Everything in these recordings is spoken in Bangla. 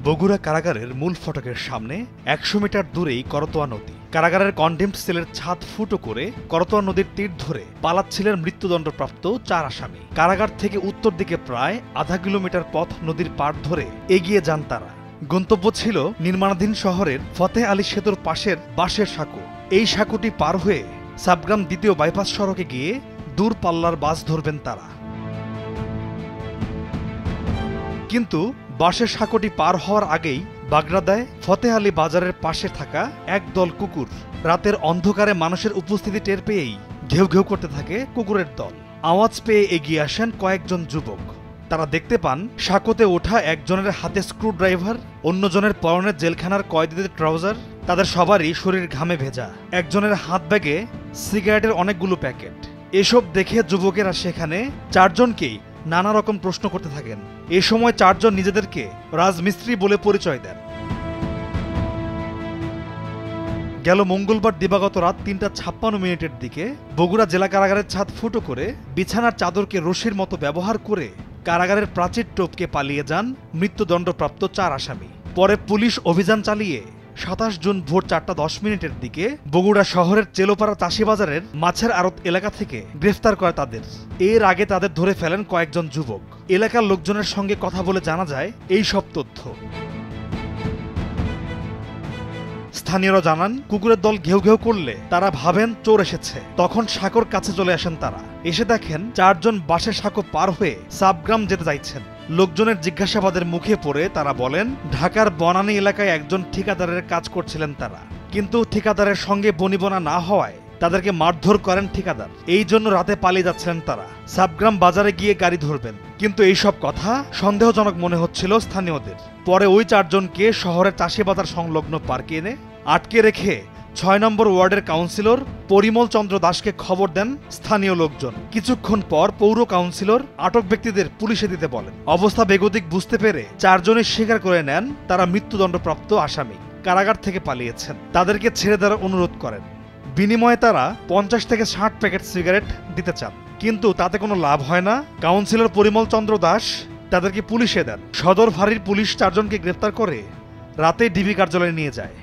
বগুড়া কারাগারের মূল ফটকের সামনে ১০০ মিটার দূরেই করতোয়া নদী। কারাগারের কনডেমড সেলের ছাদ ফুটো করে করতোয়া নদীর তীর ধরে পালাচ্ছিলেন মৃত্যুদণ্ডপ্রাপ্ত ৪ আসামি। কারাগার থেকে উত্তর দিকে প্রায় আধা কিলোমিটার পথ নদীর পাড় ধরে এগিয়ে যান তারা। গন্তব্য ছিল নির্মাণাধীন শহরের ফতেহ আলী সেতুর পাশের বাঁশের সাঁকো। এই সাঁকোটি পার হয়ে সাবগ্রাম দ্বিতীয় বাইপাস সড়কে গিয়ে দূর পাল্লার বাস ধরবেন তারা। কিন্তু বাঁশের সাঁকোটি পার হওয়ার আগেই বাগড়া দেয় ফতেহ আলী বাজারের পাশে থাকা একদল কুকুর। রাতের অন্ধকারে মানুষের উপস্থিতি টের পেয়েই ঘেউ ঘেউ করতে থাকে কুকুরের দল। আওয়াজ পেয়ে এগিয়ে আসেন কয়েকজন যুবক। তারা দেখতে পান সাঁকোতে ওঠা একজনের হাতে স্ক্রু ড্রাইভার, অন্যজনের পরনে জেলখানার কয়েদিদের ট্রাউজার। তাদের সবারই শরীর ঘামে ভেজা। একজনের হাত ব্যাগে সিগারেটের অনেকগুলো প্যাকেট। এসব দেখে যুবকেরা সেখানে ৪ জনকেই নানা রকম প্রশ্ন করতে থাকেন। এ সময় ৪ জন নিজেদেরকে রাজমিস্ত্রি বলে পরিচয় দেন। গেল মঙ্গলবার দিবাগত রাত ৩:৫৬ দিকে বগুড়া জেলা কারাগারের ছাদ ফুটো করে বিছানার চাদরকে রশির মতো ব্যবহার করে কারাগারের প্রাচীর টপকে পালিয়ে যান মৃত্যুদণ্ডপ্রাপ্ত ৪ আসামি। পরে পুলিশ অভিযান চালিয়ে ২৭ জুন ভোর ৪:১০ দিকে বগুড়া শহরের চেলোপাড়া চাষিবাজারের মাছের আড়ত এলাকা থেকে গ্রেফতার করে তাদের। এর আগে তাদের ধরে ফেলেন কয়েকজন যুবক। এলাকার লোকজনের সঙ্গে কথা বলে জানা যায় এই সব তথ্য। স্থানীয়রা জানান, কুকুরের দল ঘেউ ঘেউ করলে তারা ভাবেন চোর এসেছে। তখন সাঁকোর কাছে চলে আসেন তারা। এসে দেখেন ৪ জন বাঁশের সাঁকো পার হয়ে সাবগ্রাম যেতে চাইছেন। লোকজনের জিজ্ঞাসাবাদের মুখে পড়ে তারা বলেন, ঢাকার বনানী এলাকায় একজন ঠিকাদারের কাজ করছিলেন তারা, কিন্তু ঠিকাদারের সঙ্গে বনিবনা না হওয়ায় তাদেরকে মারধর করেন ঠিকাদার। এই জন্য রাতে পালিয়ে যাচ্ছিলেন তারা। সাবগ্রাম বাজারে গিয়ে গাড়ি ধরবেন। কিন্তু এইসব কথা সন্দেহজনক মনে হচ্ছিল স্থানীয়দের। পরে ওই ৪ জনকে শহরের চাষিবাজার সংলগ্ন পার্কে এনে আটকে রেখে ৬ নম্বর ওয়ার্ডের কাউন্সিলর পরিমল চন্দ্র দাসকে খবর দেন স্থানীয় লোকজন। কিছুক্ষণ পর পৌর কাউন্সিলর আটক ব্যক্তিদের পুলিশে দিতে বলেন। অবস্থা বেগতিক বুঝতে পেরে ৪ জনই স্বীকার করে নেন তারা মৃত্যুদণ্ডপ্রাপ্ত আসামি, কারাগার থেকে পালিয়েছেন। তাদেরকে ছেড়ে দেওয়ার অনুরোধ করেন। বিনিময়ে তারা ৫০ থেকে ৬০ প্যাকেট সিগারেট দিতে চান, কিন্তু তাতে কোনো লাভ হয় না। কাউন্সিলর পরিমল চন্দ্র দাস তাদেরকে পুলিশে দেন। সদর ফাঁড়ির পুলিশ ৪ জনকে গ্রেফতার করে রাতে ডিবি কার্যালয়ে নিয়ে যায়।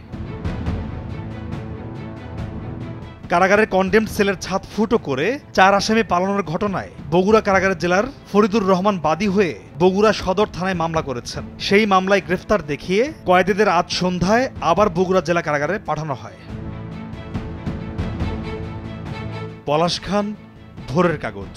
কারাগারের কনডেমড সেলের ছাদ ফুটো করে ৪ আসামি পালানোর ঘটনায় বগুড়া কারাগারের জেলার ফরিদুর রহমান বাদী হয়ে বগুড়া সদর থানায় মামলা করেছেন। সেই মামলায় গ্রেফতার দেখিয়ে কয়েদিদের আজ সন্ধ্যায় আবার বগুড়া জেলা কারাগারে পাঠানো হয়। পলাশ খান, ভোরের কাগজ।